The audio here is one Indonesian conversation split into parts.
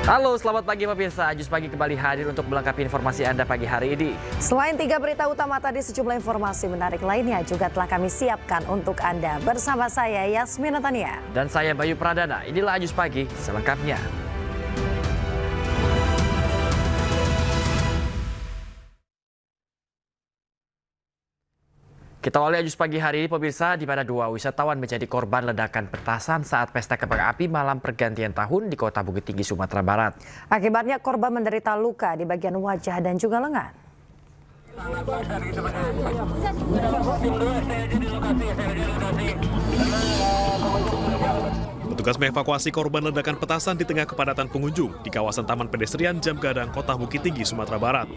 Halo, selamat pagi pemirsa. Ajus Pagi kembali hadir untuk melengkapi informasi Anda pagi hari ini. Selain 3 berita utama tadi, sejumlah informasi menarik lainnya juga telah kami siapkan untuk Anda. Bersama saya, Yasmin Natania. Dan saya, Bayu Pradana. Inilah Ajus Pagi selengkapnya. Kita awali Ajus Pagi hari ini pemirsa, di mana 2 wisatawan menjadi korban ledakan petasan saat pesta kembang api malam pergantian tahun di Kota Bukit Tinggi, Sumatera Barat. Akibatnya korban menderita luka di bagian wajah dan juga lengan. Petugas mengevakuasi korban ledakan petasan di tengah kepadatan pengunjung di kawasan Taman Pedestrian Jam Gadang, Kota Bukit Tinggi, Sumatera Barat.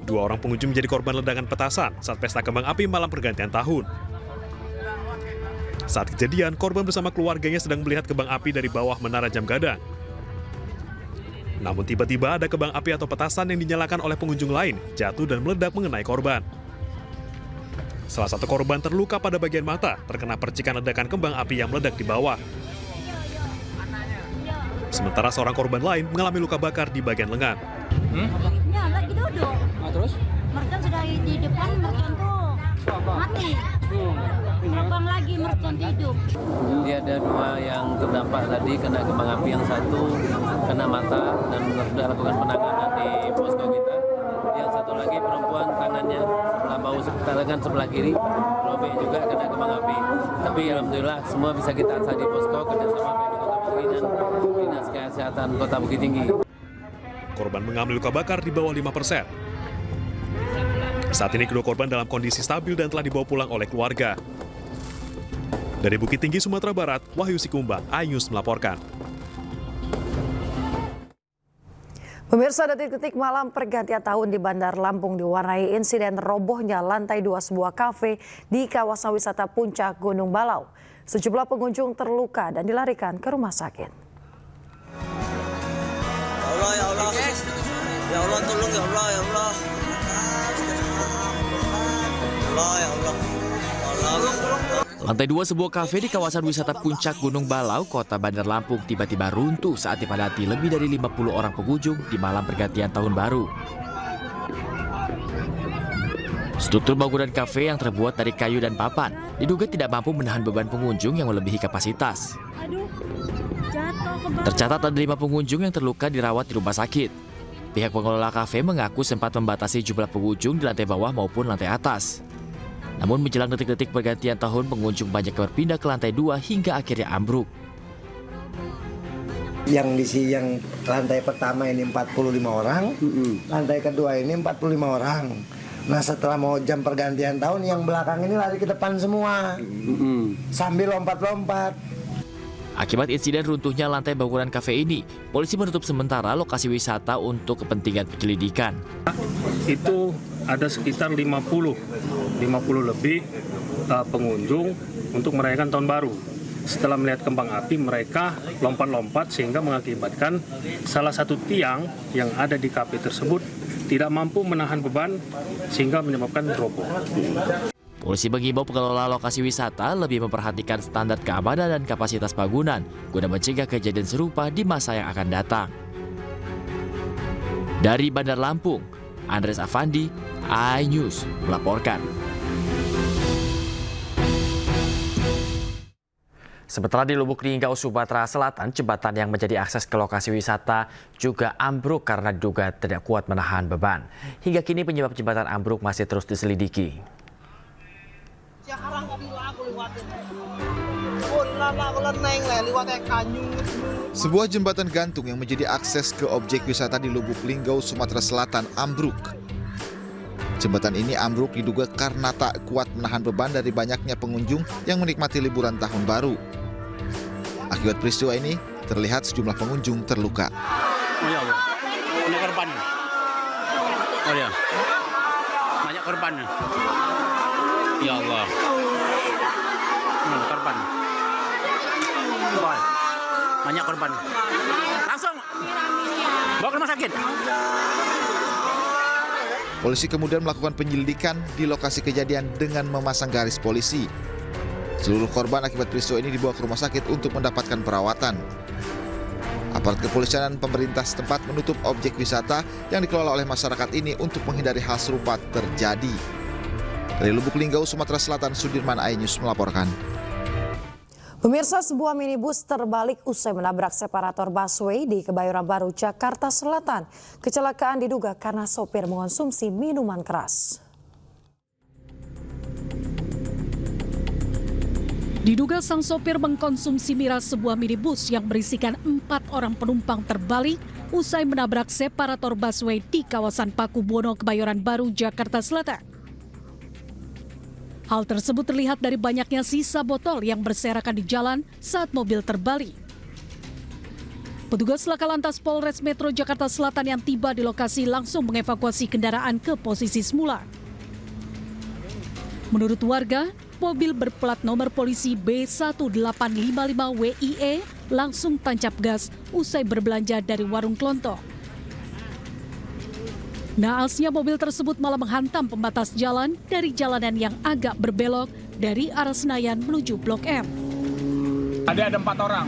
2 orang pengunjung menjadi korban ledakan petasan saat pesta kembang api malam pergantian tahun. Saat kejadian, korban bersama keluarganya sedang melihat kembang api dari bawah menara Jam Gadang. Namun tiba-tiba ada kembang api atau petasan yang dinyalakan oleh pengunjung lain jatuh dan meledak mengenai korban. Salah satu korban terluka pada bagian mata terkena percikan ledakan kembang api yang meledak di bawah. Sementara seorang korban lain mengalami luka bakar di bagian lengan. Ya, lagi duduk. Terus? Mercon sudah di depan, mercon tuh mati. Terbang lagi, mercon hidup. Jadi ada 2 yang terdampak tadi kena kembang api, yang satu kena mata dan sudah lakukan penanganan di posko kita. Yang satu lagi perempuan tangannya sebelah bahu lengan sebelah kiri robek juga kena kembang api. Tapi alhamdulillah semua bisa kita atasi di posko kerjasama PMI Kota Bukit Tinggi dan Dinas Kesehatan Kota Bukit Tinggi. Korban mengalami luka bakar di bawah 5%. Saat ini kedua korban dalam kondisi stabil dan telah dibawa pulang oleh keluarga. Dari Bukit Tinggi, Sumatera Barat, Wahyu Sikumbang, iNews melaporkan. Pemirsa, detik-detik malam pergantian tahun di Bandar Lampung diwarnai insiden robohnya lantai 2 sebuah kafe di kawasan wisata Puncak Gunung Balau. Sejumlah pengunjung terluka dan dilarikan ke rumah sakit. Ya Allah, ya Allah, tolong ya Allah, ya Allah. Ya Allah. Lantai 2 sebuah kafe di kawasan wisata Puncak Gunung Balau, Kota Bandar Lampung tiba-tiba runtuh saat dipadati lebih dari 50 orang pengunjung di malam pergantian tahun baru. Struktur bangunan kafe yang terbuat dari kayu dan papan diduga tidak mampu menahan beban pengunjung yang melebihi kapasitas. Tercatat ada 5 pengunjung yang terluka dirawat di rumah sakit. Pihak pengelola kafe mengaku sempat membatasi jumlah pengunjung di lantai bawah maupun lantai atas. Namun menjelang detik-detik pergantian tahun, pengunjung banyak berpindah ke lantai 2 hingga akhirnya ambruk. Yang lantai pertama ini 45 orang, lantai kedua ini 45 orang. Nah setelah mau jam pergantian tahun, yang belakang ini lari ke depan semua, sambil lompat-lompat. Akibat insiden runtuhnya lantai bangunan kafe ini, polisi menutup sementara lokasi wisata untuk kepentingan penyelidikan. Itu ada sekitar 50 lebih pengunjung untuk merayakan tahun baru. Setelah melihat kembang api, mereka lompat-lompat sehingga mengakibatkan salah satu tiang yang ada di kafe tersebut tidak mampu menahan beban sehingga menyebabkan roboh. Polisi mengimbau pengelola lokasi wisata lebih memperhatikan standar keamanan dan kapasitas bangunan guna mencegah kejadian serupa di masa yang akan datang. Dari Bandar Lampung, Andres Afandi, iNews melaporkan. Sementara di Lubuk Linggau, Sumatera Selatan, jembatan yang menjadi akses ke lokasi wisata juga ambruk karena diduga tidak kuat menahan beban. Hingga kini penyebab jembatan ambruk masih terus diselidiki. Sebuah jembatan gantung yang menjadi akses ke objek wisata di Lubuk Linggau, Sumatera Selatan ambruk. Jembatan ini ambruk diduga karena tak kuat menahan beban dari banyaknya pengunjung yang menikmati liburan tahun baru. Akibat peristiwa ini, terlihat sejumlah pengunjung terluka. Oh ya Allah, banyak korban. Oh ya, banyak korban. Ya Allah, korban. Banyak korban. Langsung bawa ke rumah sakit. Polisi kemudian melakukan penyelidikan di lokasi kejadian dengan memasang garis polisi. Seluruh korban akibat peristiwa ini dibawa ke rumah sakit untuk mendapatkan perawatan. Aparat kepolisian dan pemerintah setempat menutup objek wisata yang dikelola oleh masyarakat ini untuk menghindari hal serupa terjadi. Dari Lubuk Linggau, Sumatera Selatan, Sudirman iNews melaporkan. Pemirsa, sebuah minibus terbalik usai menabrak separator busway di Kebayoran Baru, Jakarta Selatan. Kecelakaan diduga karena sopir mengonsumsi minuman keras. Diduga sang sopir mengkonsumsi miras, sebuah minibus yang berisikan 4 orang penumpang terbalik usai menabrak separator busway di kawasan Paku Buwono, Kebayoran Baru, Jakarta Selatan. Hal tersebut terlihat dari banyaknya sisa botol yang berserakan di jalan saat mobil terbalik. Petugas Laka Lantas Polres Metro Jakarta Selatan yang tiba di lokasi langsung mengevakuasi kendaraan ke posisi semula. Menurut warga, mobil berplat nomor polisi B1855WIE langsung tancap gas usai berbelanja dari warung kelontong. Naasnya mobil tersebut malah menghantam pembatas jalan dari jalanan yang agak berbelok dari arah Senayan menuju Blok M. Ada 4 orang.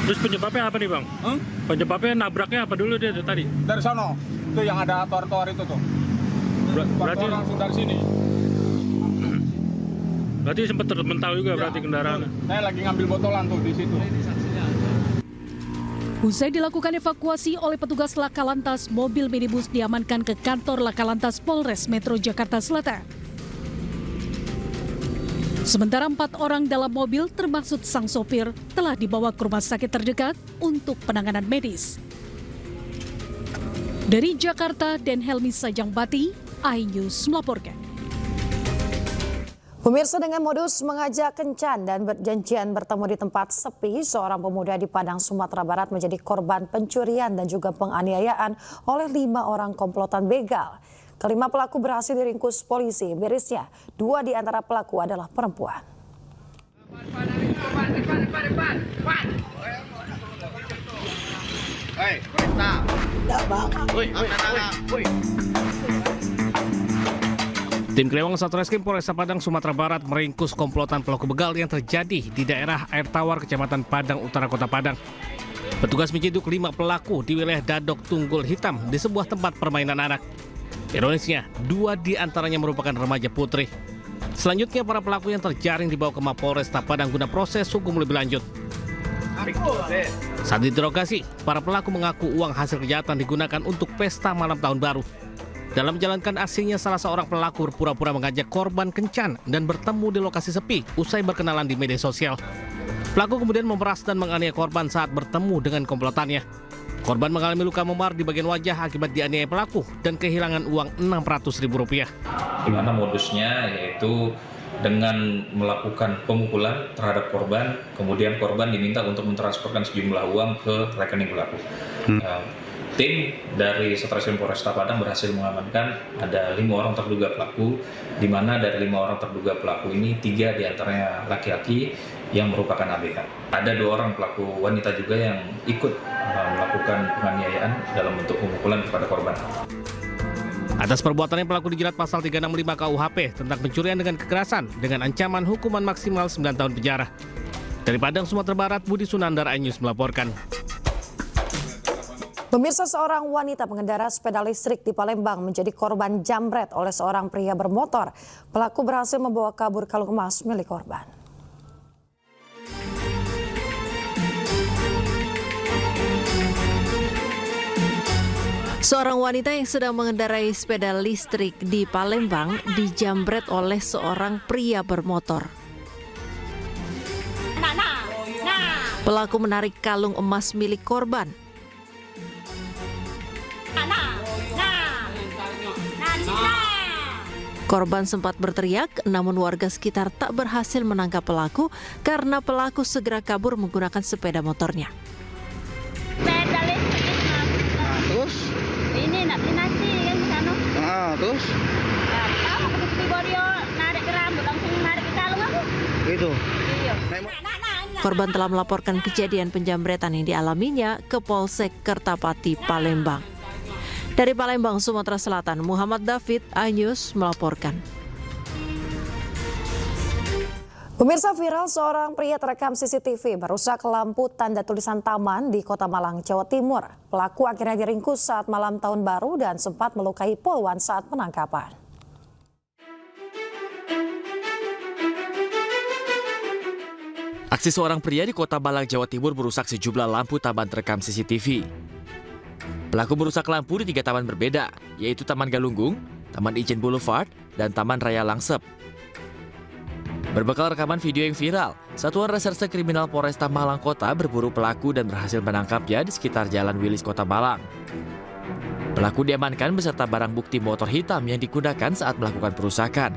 Terus penyebabnya apa nih Bang? Penyebabnya nabraknya apa dulu dia tadi? Dari sono, itu yang ada tor-tor itu tuh. Berarti langsung dari sini. Berarti sempat terbental juga berarti kendaraan. Saya lagi ngambil botolan tuh di situ. Usai dilakukan evakuasi oleh petugas Laka Lantas, mobil minibus diamankan ke kantor Laka Lantas Polres Metro Jakarta Selatan. Sementara 4 orang dalam mobil termasuk sang sopir telah dibawa ke rumah sakit terdekat untuk penanganan medis. Dari Jakarta, Den Helmi Sajangbati, iNews melaporkan. Pemirsa, dengan modus mengajak kencan dan berjanjian bertemu di tempat sepi, seorang pemuda di Padang, Sumatera Barat menjadi korban pencurian dan juga penganiayaan oleh 5 orang komplotan begal. Kelima pelaku berhasil diringkus polisi. Mirisnya, 2 di antara pelaku adalah perempuan. Tim Krewang Satreskrim Polresta Padang, Sumatera Barat meringkus komplotan pelaku begal yang terjadi di daerah Air Tawar, Kecamatan Padang Utara, Kota Padang. Petugas menciduk 5 pelaku di wilayah Dadok Tunggul Hitam di sebuah tempat permainan anak. Ironisnya, 2 di antaranya merupakan remaja putri. Selanjutnya, para pelaku yang terjaring dibawa ke Mapolresta Padang guna proses hukum lebih lanjut. Saat diinterogasi, para pelaku mengaku uang hasil kejahatan digunakan untuk pesta malam tahun baru. Dalam menjalankan aksinya, salah seorang pelaku berpura-pura mengajak korban kencan dan bertemu di lokasi sepi usai berkenalan di media sosial. Pelaku kemudian memeras dan menganiaya korban saat bertemu dengan komplotannya. Korban mengalami luka memar di bagian wajah akibat dianiaya pelaku dan kehilangan uang Rp600.000. Di mana modusnya yaitu dengan melakukan pemukulan terhadap korban, kemudian korban diminta untuk mentransferkan sejumlah uang ke rekening pelaku. Tim dari Satreskrim Polresta Padang berhasil mengamankan ada 5 orang terduga pelaku, di mana dari 5 orang terduga pelaku ini 3 diantaranya laki-laki yang merupakan ABH. Ada 2 orang pelaku wanita juga yang ikut melakukan penganiayaan dalam bentuk pemukulan kepada korban. Atas perbuatannya, pelaku dijerat pasal 365 KUHP tentang pencurian dengan kekerasan dengan ancaman hukuman maksimal 9 tahun penjara. Dari Padang, Sumatera Barat, Budi Sunandar, iNews melaporkan. Pemirsa, seorang wanita pengendara sepeda listrik di Palembang menjadi korban jambret oleh seorang pria bermotor. Pelaku berhasil membawa kabur kalung emas milik korban. Seorang wanita yang sedang mengendarai sepeda listrik di Palembang dijambret oleh seorang pria bermotor. Pelaku menarik kalung emas milik korban. Korban sempat berteriak, namun warga sekitar tak berhasil menangkap pelaku karena pelaku segera kabur menggunakan sepeda motornya. Sepeda listrik. Terus? Ini nak beli nasi kan di sana. Terus? Tahu begitu Borio narik ke rambut langsung narik ke kalung aku. Itu. Iya. Korban telah melaporkan kejadian penjambretan yang dialaminya ke Polsek Kertapati, Palembang. Dari Palembang, Sumatera Selatan, Muhammad David, iNews melaporkan. Pemirsa, viral seorang pria terekam CCTV merusak lampu tanda tulisan taman di Kota Malang, Jawa Timur. Pelaku akhirnya diringkus saat malam tahun baru dan sempat melukai poluan saat penangkapan. Aksi seorang pria di Kota Malang, Jawa Timur merusak sejumlah lampu taman terekam CCTV. Pelaku merusak lampu di 3 taman berbeda, yaitu Taman Galunggung, Taman Ijen Boulevard, dan Taman Raya Langsep. Berbekal rekaman video yang viral, Satuan Reserse Kriminal Polresta Malang Kota berburu pelaku dan berhasil menangkapnya di sekitar Jalan Wilis, Kota Malang. Pelaku diamankan beserta barang bukti motor hitam yang digunakan saat melakukan perusakan.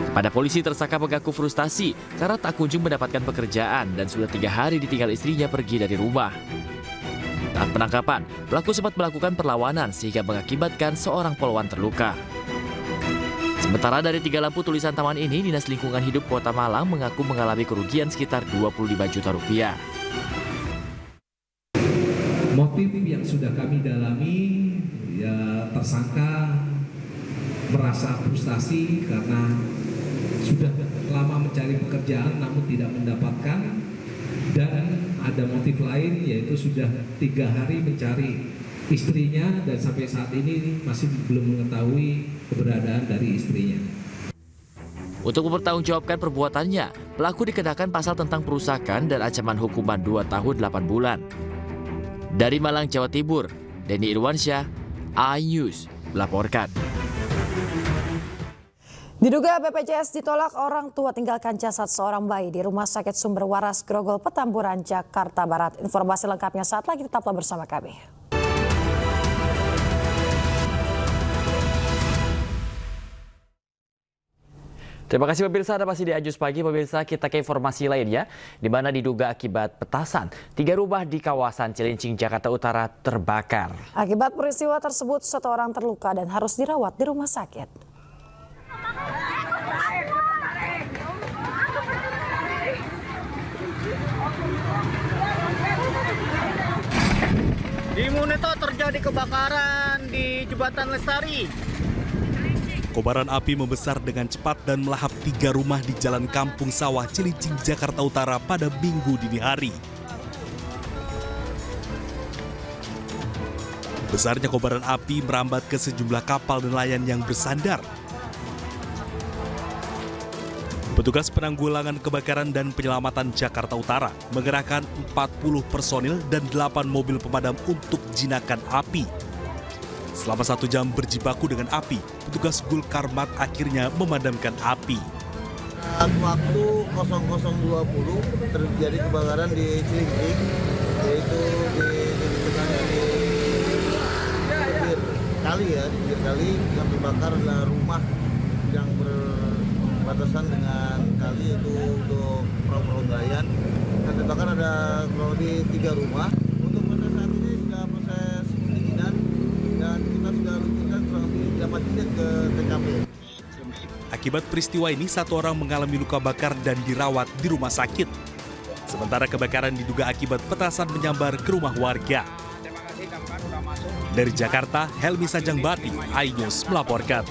Pada polisi, tersangka mengaku frustasi karena tak kunjung mendapatkan pekerjaan dan sudah 3 hari ditinggal istrinya pergi dari rumah. Saat penangkapan, pelaku sempat melakukan perlawanan sehingga mengakibatkan seorang poluan terluka. Sementara dari 3 lampu tulisan taman ini, Dinas Lingkungan Hidup Kota Malang mengaku mengalami kerugian sekitar 25 juta rupiah. Motif yang sudah kami dalami, ya tersangka merasa frustasi karena sudah lama mencari pekerjaan namun tidak mendapatkan, dan ada motif lain yaitu sudah 3 hari mencari istrinya dan sampai saat ini masih belum mengetahui keberadaan dari istrinya. Untuk mempertanggungjawabkan perbuatannya, pelaku dikenakan pasal tentang perusakan dan ancaman hukuman 2 tahun 8 bulan. Dari Malang, Jawa Timur, Denny Irwansyah, iNews melaporkan. Diduga BPJS ditolak, orang tua tinggalkan jasad seorang bayi di Rumah Sakit Sumber Waras Grogol, Petamburan, Jakarta Barat. Informasi lengkapnya saat lagi, tetaplah bersama kami. Terima kasih pemirsa, Anda masih di Ajus Pagi. Pemirsa, kita ke informasi lainnya, di mana diduga akibat petasan, 3 rumah di kawasan Cilincing, Jakarta Utara terbakar. Akibat peristiwa tersebut, 1 orang terluka dan harus dirawat di rumah sakit. Di Muneto terjadi kebakaran di Jembatan Lestari. Kobaran api membesar dengan cepat dan melahap 3 rumah di Jalan Kampung Sawah, Cilincing, Jakarta Utara pada Minggu dini hari. Besarnya kobaran api merambat ke sejumlah kapal nelayan yang bersandar. Petugas penanggulangan kebakaran dan penyelamatan Jakarta Utara mengerahkan 40 personil dan 8 mobil pemadam untuk jinakan api. Selama 1 jam berjibaku dengan api, petugas Gulkarmat akhirnya memadamkan api. Waktu 00.20 terjadi kebakaran di Cilincing, yaitu di pinggir kali yang terbakar adalah rumah yang berbatasan dengan kali, itu untuk perahu nelayan. Dan terbakar ada kurang lebih 3 rumah. Untuk proses saat ini sudah proses pendinginan dan kita sudah luncurkan kurang lebih 8 unit ke TKP. Akibat peristiwa ini, 1 orang mengalami luka bakar dan dirawat di rumah sakit. Sementara kebakaran diduga akibat petasan menyambar ke rumah warga. Dari Jakarta, Helmi Sajangbati, iNews melaporkan.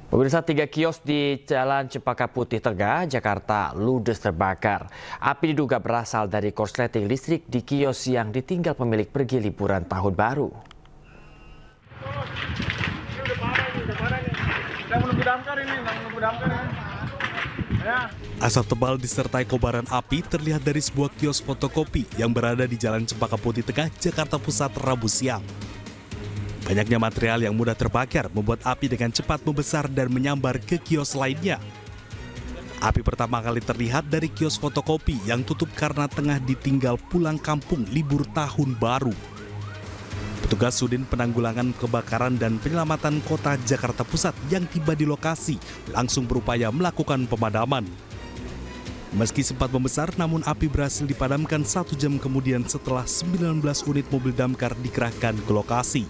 Pemirsa, 3 kios di Jalan Cempaka Putih, Tegah, Jakarta ludes terbakar. Api diduga berasal dari korsleting listrik di kios yang ditinggal pemilik pergi liburan tahun baru. Asap tebal disertai kobaran api terlihat dari sebuah kios fotokopi yang berada di Jalan Cempaka Putih, Tegah, Jakarta Pusat, Rabu siang. Banyaknya material yang mudah terbakar membuat api dengan cepat membesar dan menyambar ke kios lainnya. Api pertama kali terlihat dari kios fotokopi yang tutup karena tengah ditinggal pulang kampung libur tahun baru. Petugas Sudin Penanggulangan Kebakaran dan Penyelamatan Kota Jakarta Pusat yang tiba di lokasi langsung berupaya melakukan pemadaman. Meski sempat membesar, namun api berhasil dipadamkan 1 jam kemudian setelah 19 unit mobil damkar dikerahkan ke lokasi.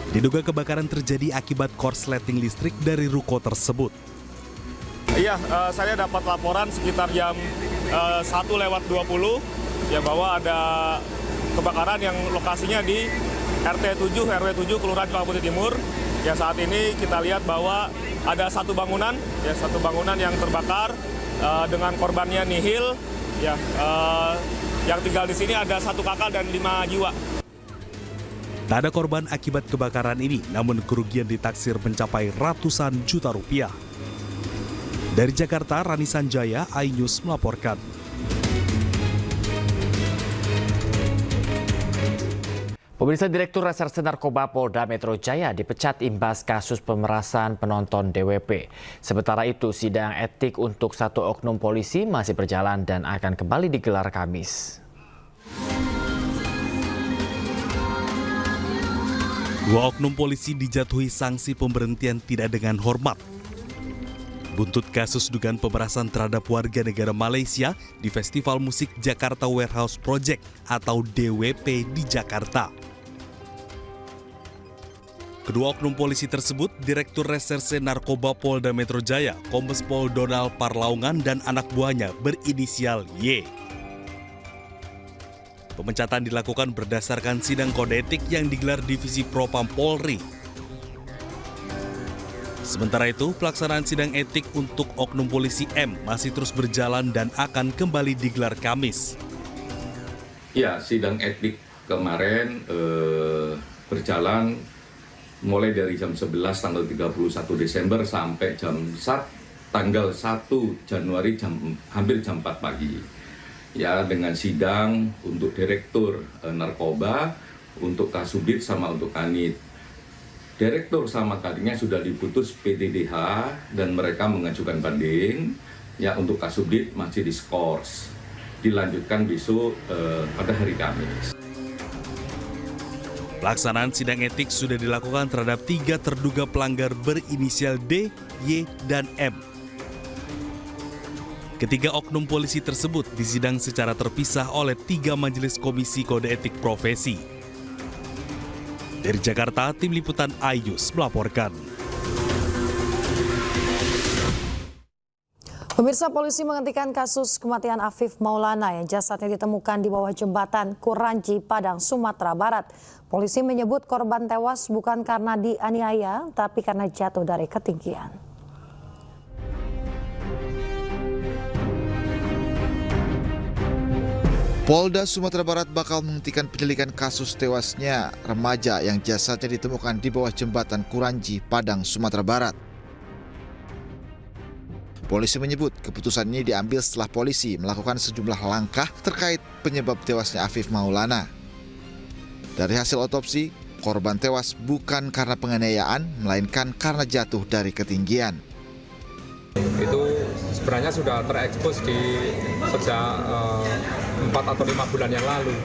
Diduga kebakaran terjadi akibat korsleting listrik dari ruko tersebut. Iya, saya dapat laporan sekitar jam 1:20 ya bahwa ada kebakaran yang lokasinya di RT 7 RW 7 Kelurahan Cempaka Putih Timur. Ya saat ini kita lihat bahwa ada satu bangunan yang terbakar dengan korbannya nihil. Ya, yang tinggal di sini ada 1 kakak dan 5 jiwa. Tak ada korban akibat kebakaran ini, namun kerugian ditaksir mencapai ratusan juta rupiah. Dari Jakarta, Rani Sanjaya, iNews melaporkan. Pemirsa, Direktur Reserse Narkoba Polda Metro Jaya dipecat imbas kasus pemerasan penonton DWP. Sementara itu, sidang etik untuk 1 oknum polisi masih berjalan dan akan kembali digelar Kamis. 2 oknum polisi dijatuhi sanksi pemberhentian tidak dengan hormat. Buntut kasus dugaan pemerasan terhadap warga negara Malaysia di Festival Musik Jakarta Warehouse Project atau DWP di Jakarta. Kedua oknum polisi tersebut, Direktur Reserse Narkoba Polda Metro Jaya, Kombes Pol Donald Parlaungan dan anak buahnya berinisial Y. Pemecatan dilakukan berdasarkan sidang kode etik yang digelar Divisi Propam Polri. Sementara itu, pelaksanaan sidang etik untuk oknum polisi M masih terus berjalan dan akan kembali digelar Kamis. Ya, sidang etik kemarin berjalan mulai dari jam 11 tanggal 31 Desember sampai tanggal 1 Januari hampir jam 4 pagi. Ya, dengan sidang untuk Direktur Narkoba, untuk Kasubdit sama untuk Kanit. Direktur sama Kanitnya sudah diputus PDDH dan mereka mengajukan banding. Ya, untuk Kasubdit masih diskors. Dilanjutkan besok pada hari Kamis. Pelaksanaan sidang etik sudah dilakukan terhadap 3 terduga pelanggar berinisial D, Y, dan M. Ketiga oknum polisi tersebut disidang secara terpisah oleh 3 majelis komisi kode etik profesi. Dari Jakarta, Tim Liputan iNews melaporkan. Pemirsa, polisi menghentikan kasus kematian Afif Maulana yang jasadnya ditemukan di bawah jembatan Kuranji, Padang, Sumatera Barat. Polisi menyebut korban tewas bukan karena dianiaya, tapi karena jatuh dari ketinggian. Polda Sumatera Barat bakal menghentikan penyelidikan kasus tewasnya remaja yang jasadnya ditemukan di bawah jembatan Kuranji, Padang, Sumatera Barat. Polisi menyebut keputusan ini diambil setelah polisi melakukan sejumlah langkah terkait penyebab tewasnya Afif Maulana. Dari hasil otopsi, korban tewas bukan karena penganiayaan, melainkan karena jatuh dari ketinggian. Itu sebenarnya sudah terekspos sejak 4 atau 5 bulan yang lalu.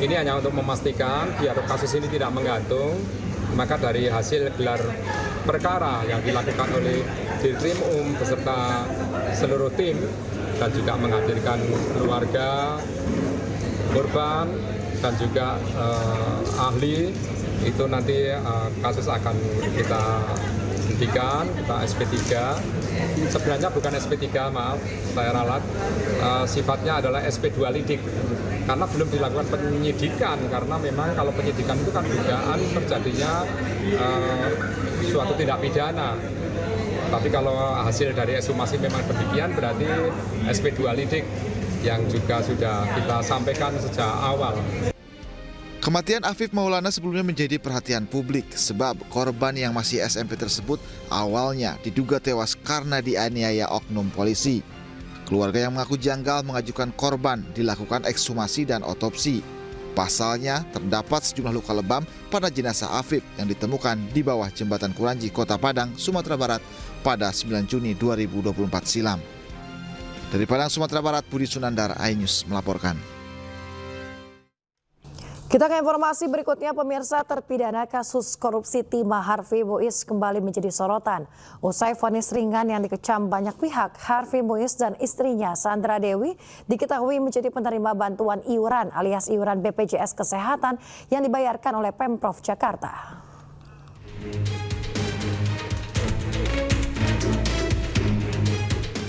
Ini hanya untuk memastikan biar kasus ini tidak menggantung, maka dari hasil gelar perkara yang dilakukan oleh Dirkrim beserta seluruh tim dan juga menghadirkan keluarga korban dan juga ahli, itu nanti kasus akan kita hentikan, kita SP3. Sebenarnya bukan SP3, maaf, saya ralat. Sifatnya adalah SP2 lidik. Karena belum dilakukan penyidikan, karena memang kalau penyidikan itu kan dugaan terjadinya suatu tindak pidana. Tapi kalau hasil dari ekshumasi memang demikian, berarti SP2 lidik yang juga sudah kita sampaikan sejak awal. Kematian Afif Maulana sebelumnya menjadi perhatian publik sebab korban yang masih SMP tersebut awalnya diduga tewas karena dianiaya oknum polisi. Keluarga yang mengaku janggal mengajukan korban dilakukan ekshumasi dan otopsi. Pasalnya terdapat sejumlah luka lebam pada jenazah Afif yang ditemukan di bawah jembatan Kuranji, Kota Padang, Sumatera Barat pada 9 Juni 2024 silam. Dari Padang, Sumatera Barat, Budi Sunandar, iNews melaporkan. Kita ke informasi berikutnya, pemirsa. Terpidana kasus korupsi timah Harvey Muiz kembali menjadi sorotan. Usai vonis ringan yang dikecam banyak pihak, Harvey Muiz dan istrinya Sandra Dewi diketahui menjadi penerima bantuan iuran alias iuran BPJS Kesehatan yang dibayarkan oleh Pemprov Jakarta.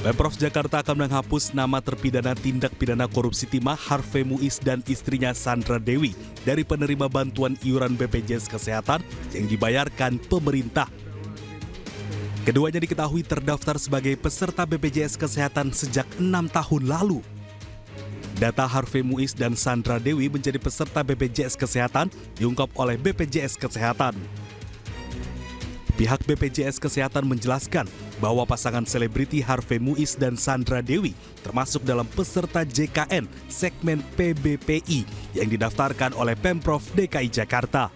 Pemprov Jakarta akan menghapus nama terpidana tindak pidana korupsi timah Harvey Muiz dan istrinya Sandra Dewi dari penerima bantuan iuran BPJS Kesehatan yang dibayarkan pemerintah. Keduanya diketahui terdaftar sebagai peserta BPJS Kesehatan sejak 6 tahun lalu. Data Harvey Muiz dan Sandra Dewi menjadi peserta BPJS Kesehatan diungkap oleh BPJS Kesehatan. Pihak BPJS Kesehatan menjelaskan bahwa pasangan selebriti Harvey Muiz dan Sandra Dewi termasuk dalam peserta JKN segmen PBPI yang didaftarkan oleh Pemprov DKI Jakarta.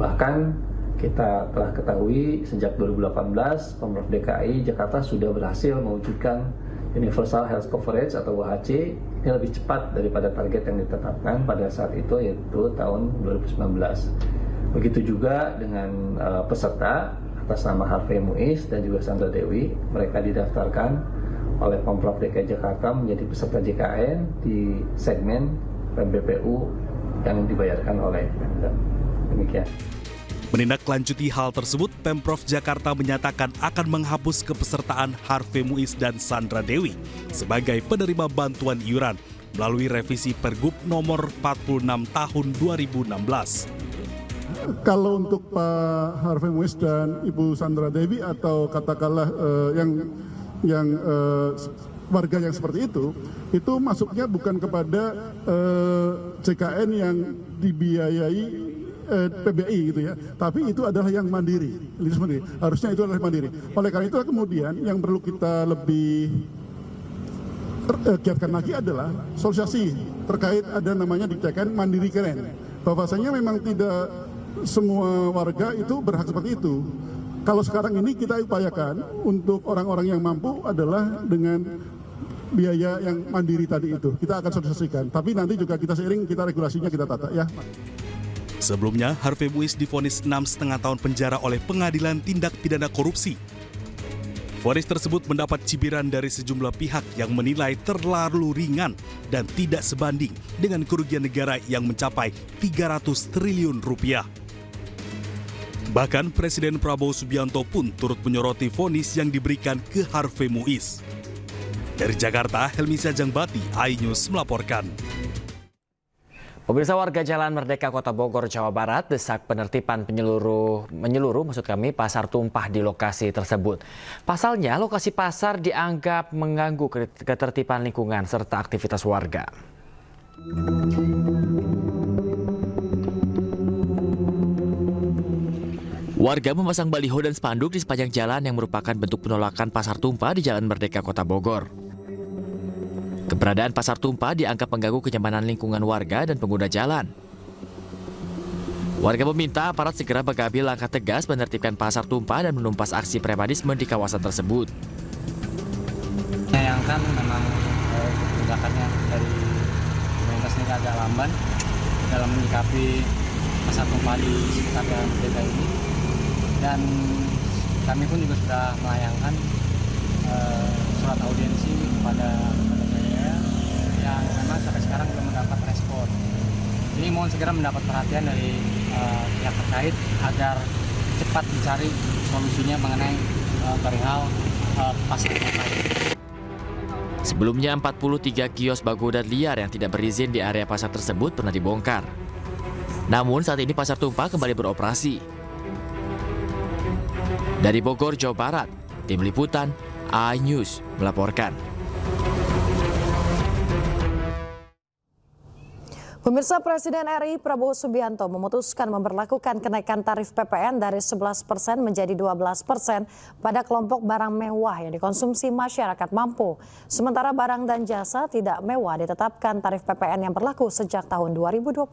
Bahkan kita telah ketahui sejak 2018 Pemprov DKI Jakarta sudah berhasil mewujudkan Universal Health Coverage atau UHC ini lebih cepat daripada target yang ditetapkan pada saat itu yaitu tahun 2019. Begitu juga dengan peserta atas nama Harvey Muiz dan juga Sandra Dewi, mereka didaftarkan oleh Pemprov DKI Jakarta menjadi peserta JKN di segmen PBPU yang dibayarkan oleh Pemda. Demikian. Menindaklanjuti hal tersebut, Pemprov Jakarta menyatakan akan menghapus kepesertaan Harvey Muiz dan Sandra Dewi sebagai penerima bantuan iuran melalui revisi Pergub nomor 46 tahun 2016. Kalau untuk Pak Harvey Muiz dan Ibu Sandra Dewi atau katakanlah yang warga yang seperti itu masuknya bukan kepada JKN yang dibiayai PBI gitu ya, tapi itu adalah yang mandiri, harusnya itu adalah mandiri. Oleh karena itu kemudian yang perlu kita lebih giatkan lagi adalah sosialisasi terkait ada namanya di JKN mandiri keren, bahwasanya memang tidak semua warga itu berhak seperti itu. Kalau sekarang ini kita upayakan untuk orang-orang yang mampu adalah dengan biaya yang mandiri tadi itu. Kita akan sosialisasikan, tapi nanti juga kita seiring kita regulasinya kita tata ya. Sebelumnya, Harvey Muiz divonis 6,5 tahun penjara oleh Pengadilan Tindak Pidana Korupsi. Vonis tersebut mendapat cibiran dari sejumlah pihak yang menilai terlalu ringan dan tidak sebanding dengan kerugian negara yang mencapai 300 triliun rupiah. Bahkan Presiden Prabowo Subianto pun turut menyoroti vonis yang diberikan ke Harvey Muiz. Dari Jakarta, Helmi Sajangbati, iNews melaporkan. Pemirsa, warga Jalan Merdeka Kota Bogor, Jawa Barat desak penertiban menyeluruh pasar tumpah di lokasi tersebut. Pasalnya, lokasi pasar dianggap mengganggu ketertiban lingkungan serta aktivitas warga. Warga memasang baliho dan spanduk di sepanjang jalan yang merupakan bentuk penolakan pasar tumpah di Jalan Merdeka Kota Bogor. Keberadaan pasar tumpah dianggap mengganggu kenyamanan lingkungan warga dan pengguna jalan. Warga meminta aparat segera mengambil langkah tegas menertibkan pasar tumpah dan menumpas aksi premanisme di kawasan tersebut. Menyayangkan memang tindakannya dari pemerintah sendiri agak lamban dalam menyikapi pasar tumpah di sekitar Jalan Merdeka ini. Dan kami pun juga sudah melayangkan surat audiensi kepada yang memang sampai sekarang belum mendapat respon. Jadi mohon segera mendapat perhatian dari pihak terkait agar cepat dicari solusinya mengenai perihal pasar tumpah. Sebelumnya 43 kios bagodan liar yang tidak berizin di area pasar tersebut pernah dibongkar. Namun saat ini pasar tumpah kembali beroperasi. Dari Bogor, Jawa Barat, Tim Liputan iNews melaporkan. Pemirsa, Presiden RI Prabowo Subianto memutuskan memberlakukan kenaikan tarif PPN dari 11% menjadi 12% pada kelompok barang mewah yang dikonsumsi masyarakat mampu. Sementara barang dan jasa tidak mewah ditetapkan tarif PPN yang berlaku sejak tahun 2022.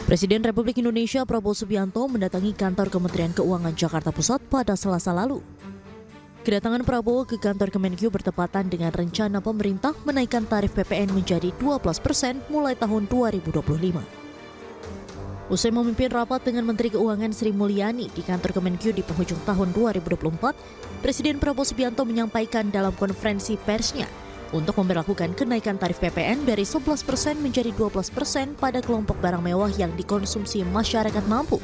Presiden Republik Indonesia Prabowo Subianto mendatangi kantor Kementerian Keuangan Jakarta Pusat pada Selasa lalu. Kedatangan Prabowo ke kantor Kemenkyu bertepatan dengan rencana pemerintah menaikkan tarif PPN menjadi 12% mulai tahun 2025. Usai memimpin rapat dengan Menteri Keuangan Sri Mulyani di kantor Kemenkyu di penghujung tahun 2024, Presiden Prabowo Subianto menyampaikan dalam konferensi persnya untuk memberlakukan kenaikan tarif PPN dari 11% menjadi 12% pada kelompok barang mewah yang dikonsumsi masyarakat mampu,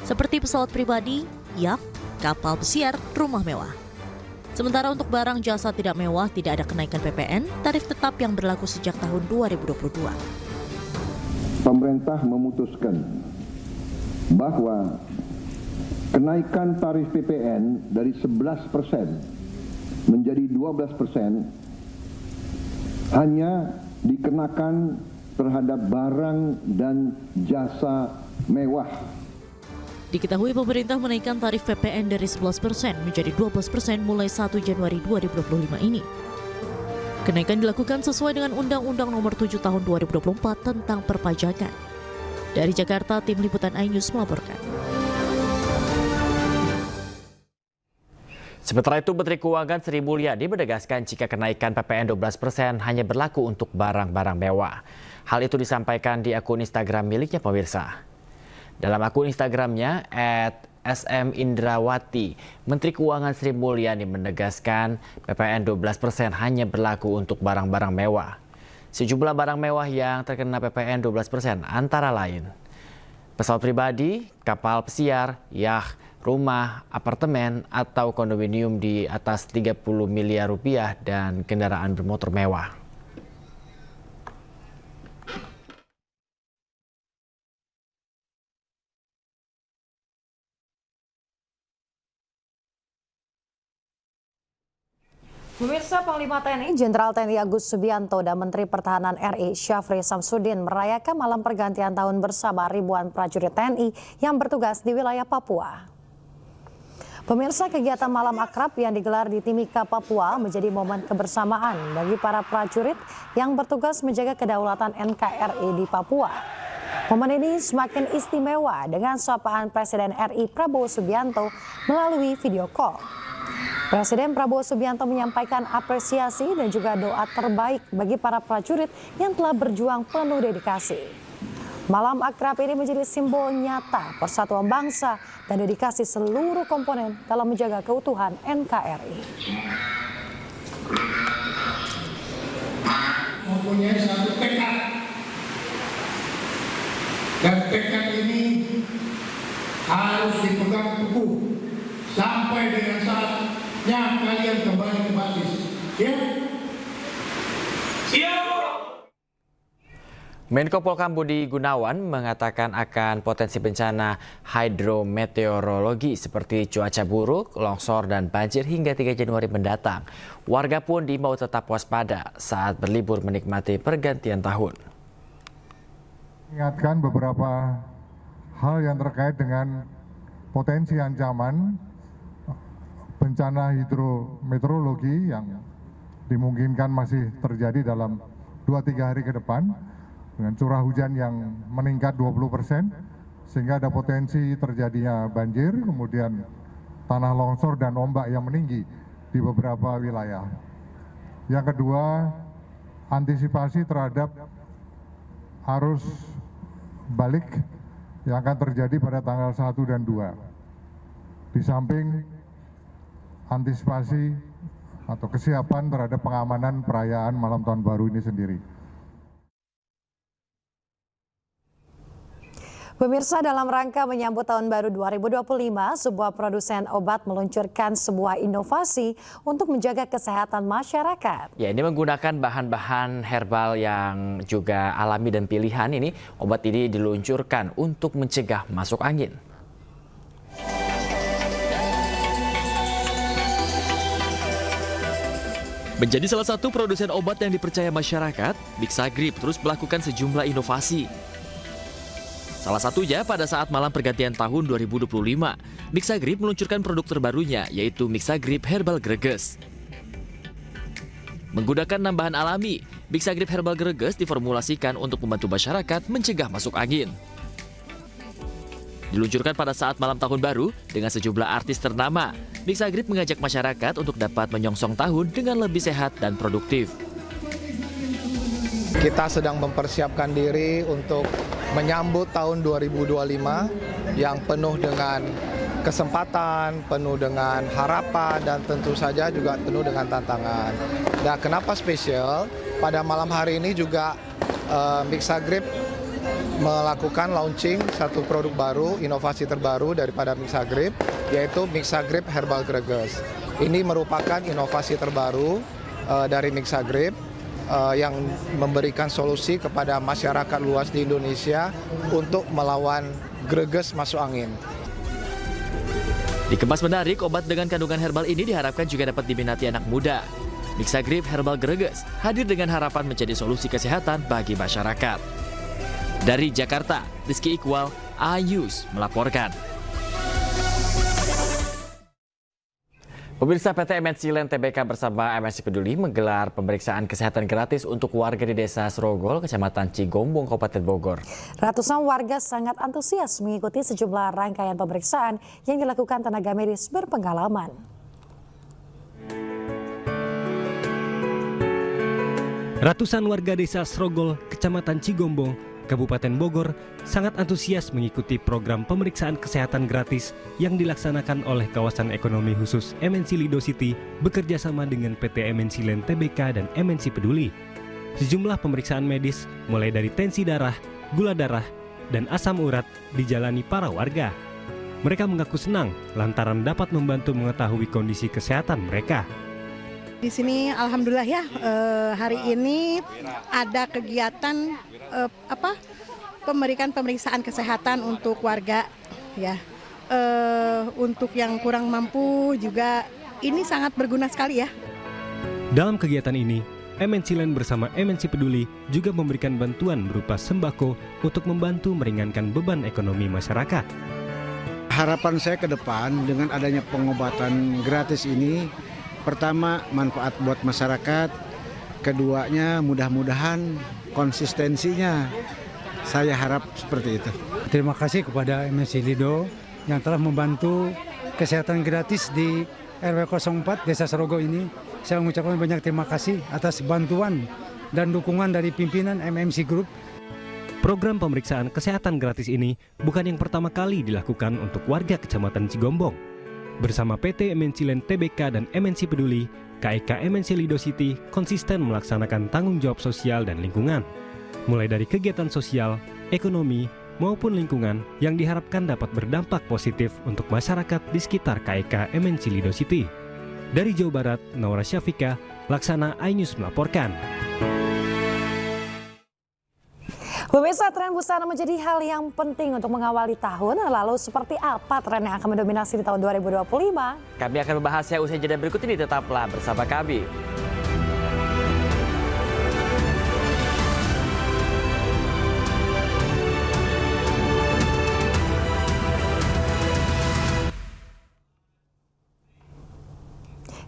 seperti pesawat pribadi, yacht, kapal pesiar, rumah mewah. Sementara untuk barang jasa tidak mewah tidak ada kenaikan PPN, tarif tetap yang berlaku sejak tahun 2022. pemerintah memutuskan bahwa kenaikan tarif PPN dari 11% menjadi 12% hanya dikenakan terhadap barang dan jasa mewah. Diketahui pemerintah menaikkan tarif PPN dari 11% menjadi 12% mulai 1 Januari 2025 ini. Kenaikan dilakukan sesuai dengan Undang-Undang Nomor 7 Tahun 2024 tentang perpajakan. Dari Jakarta, Tim Liputan iNews melaporkan. Sementara itu, Menteri Keuangan Sri Mulyani menegaskan jika kenaikan PPN 12% hanya berlaku untuk barang-barang mewah. Hal itu disampaikan di akun Instagram miliknya pemirsa. Dalam akun Instagramnya @smindrawati, Menteri Keuangan Sri Mulyani menegaskan PPN 12% hanya berlaku untuk barang-barang mewah. Sejumlah barang mewah yang terkena PPN 12% antara lain pesawat pribadi, kapal pesiar, yacht, rumah, apartemen, atau kondominium di atas 30 miliar rupiah dan kendaraan bermotor mewah. Pemirsa, Panglima TNI Jenderal TNI Agus Subianto dan Menteri Pertahanan RI Syafri Samsudin merayakan malam pergantian tahun bersama ribuan prajurit TNI yang bertugas di wilayah Papua. Pemirsa, kegiatan malam akrab yang digelar di Timika, Papua menjadi momen kebersamaan bagi para prajurit yang bertugas menjaga kedaulatan NKRI di Papua. Momen ini semakin istimewa dengan sapaan Presiden RI Prabowo Subianto melalui video call. Presiden Prabowo Subianto menyampaikan apresiasi dan juga doa terbaik bagi para prajurit yang telah berjuang penuh dedikasi. Malam akrab ini menjadi simbol nyata persatuan bangsa dan dedikasi seluruh komponen dalam menjaga keutuhan NKRI. Mempunyai satu tekad, dan tekad ini harus dipegang teguh sampai dengan saatnya kalian kembali ke basis. Ya? Siap! Menko Polhukam Budi Gunawan mengatakan akan potensi bencana hidrometeorologi seperti cuaca buruk, longsor, dan banjir hingga 3 Januari mendatang. Warga pun diimbau tetap waspada saat berlibur menikmati pergantian tahun. Ingatkan beberapa hal yang terkait dengan potensi ancaman bencana hidrometeorologi yang dimungkinkan masih terjadi dalam 2-3 hari ke depan dengan curah hujan yang meningkat 20%, sehingga ada potensi terjadinya banjir, kemudian tanah longsor dan ombak yang meninggi di beberapa wilayah. Yang kedua, antisipasi terhadap arus balik yang akan terjadi pada tanggal 1 dan 2. Di samping antisipasi atau kesiapan terhadap pengamanan perayaan malam tahun baru ini sendiri. Pemirsa, dalam rangka menyambut tahun baru 2025, sebuah produsen obat meluncurkan sebuah inovasi untuk menjaga kesehatan masyarakat. Ya, ini menggunakan bahan-bahan herbal yang juga alami dan pilihan. Ini obat ini diluncurkan untuk mencegah masuk angin. Menjadi salah satu produsen obat yang dipercaya masyarakat, Mixagrip terus melakukan sejumlah inovasi. Salah satunya pada saat malam pergantian tahun 2025, Mixagrip meluncurkan produk terbarunya, yaitu Mixagrip Herbal Greges. Menggunakan nambahan alami, Mixagrip Herbal Greges diformulasikan untuk membantu masyarakat mencegah masuk angin. Diluncurkan pada saat malam tahun baru dengan sejumlah artis ternama, Mixagrip mengajak masyarakat untuk dapat menyongsong tahun dengan lebih sehat dan produktif. Kita sedang mempersiapkan diri untuk menyambut tahun 2025 yang penuh dengan kesempatan, penuh dengan harapan, dan tentu saja juga penuh dengan tantangan. Dan kenapa spesial? Pada malam hari ini juga Mixagrip melakukan launching satu produk baru, inovasi terbaru daripada Mixagrip, yaitu Mixagrip Herbal Greges. Ini merupakan inovasi terbaru dari Mixagrip. yang memberikan solusi kepada masyarakat luas di Indonesia untuk melawan greges masuk angin. Dikemas menarik, obat dengan kandungan herbal ini diharapkan juga dapat diminati anak muda. Mixagrip Herbal Greges hadir dengan harapan menjadi solusi kesehatan bagi masyarakat. Dari Jakarta, Rizky Iqbal, Ayus melaporkan. Pemirsa, PT MNC Land Tbk bersama MNC Peduli menggelar pemeriksaan kesehatan gratis untuk warga di Desa Srogol, Kecamatan Cigombong, Kabupaten Bogor. Ratusan warga sangat antusias mengikuti sejumlah rangkaian pemeriksaan yang dilakukan tenaga medis berpengalaman. Ratusan warga Desa Srogol, Kecamatan Cigombong, Kabupaten Bogor sangat antusias mengikuti program pemeriksaan kesehatan gratis yang dilaksanakan oleh Kawasan Ekonomi Khusus MNC Lido City bekerja sama dengan PT MNC Land Tbk dan MNC Peduli. Sejumlah pemeriksaan medis mulai dari tensi darah, gula darah, dan asam urat dijalani para warga. Mereka mengaku senang lantaran dapat membantu mengetahui kondisi kesehatan mereka. Di sini alhamdulillah ya, hari ini ada kegiatan pemeriksaan kesehatan untuk warga ya. Untuk yang kurang mampu juga ini sangat berguna sekali ya. Dalam kegiatan ini, MNC Land bersama MNC Peduli juga memberikan bantuan berupa sembako untuk membantu meringankan beban ekonomi masyarakat. Harapan saya ke depan dengan adanya pengobatan gratis ini, pertama manfaat buat masyarakat, keduanya mudah-mudahan konsistensinya saya harap seperti itu. Terima kasih kepada MNC Lido yang telah membantu kesehatan gratis di RW 04 Desa Srogol ini. Saya mengucapkan banyak terima kasih atas bantuan dan dukungan dari pimpinan MMC Group. Program pemeriksaan kesehatan gratis ini bukan yang pertama kali dilakukan untuk warga Kecamatan Cigombong. Bersama PT MNC Land Tbk dan MNC Peduli, KEK MNC Lido City konsisten melaksanakan tanggung jawab sosial dan lingkungan. Mulai dari kegiatan sosial, ekonomi, maupun lingkungan yang diharapkan dapat berdampak positif untuk masyarakat di sekitar KEK MNC Lido City. Dari Jawa Barat, Naura Syafika, Laksana iNews melaporkan. Pemirsa, tren busana menjadi hal yang penting untuk mengawali tahun. Lalu seperti apa tren yang akan mendominasi di tahun 2025? Kami akan membahasnya usai jeda berikut ini, tetaplah bersama kami.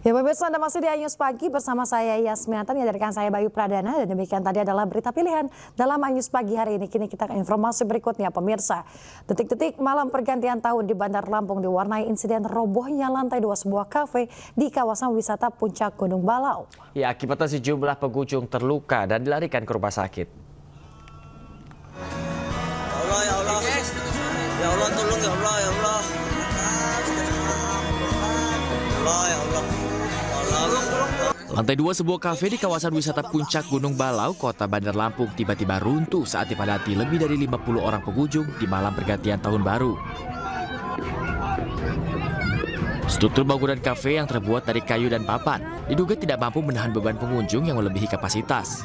Ya pemirsa, Anda masih di iNews Pagi bersama saya Yasmiatan, yang hadirkan saya Bayu Pradana, dan demikian tadi adalah berita pilihan dalam iNews Pagi hari ini. Kini kita ke informasi berikutnya pemirsa. Detik-detik malam pergantian tahun di Bandar Lampung diwarnai insiden robohnya lantai 2 sebuah kafe di kawasan wisata Puncak Gunung Balau. Ya, akibatnya sejumlah pengunjung terluka dan dilarikan ke rumah sakit. Ya Allah, ya Allah, tolong ya Allah, ya Allah. Ya Allah. Lantai 2 sebuah kafe di kawasan wisata Puncak Gunung Balau, Kota Bandar Lampung tiba-tiba runtuh saat dipadati lebih dari 50 orang pengunjung di malam pergantian tahun baru. Struktur bangunan kafe yang terbuat dari kayu dan papan diduga tidak mampu menahan beban pengunjung yang melebihi kapasitas.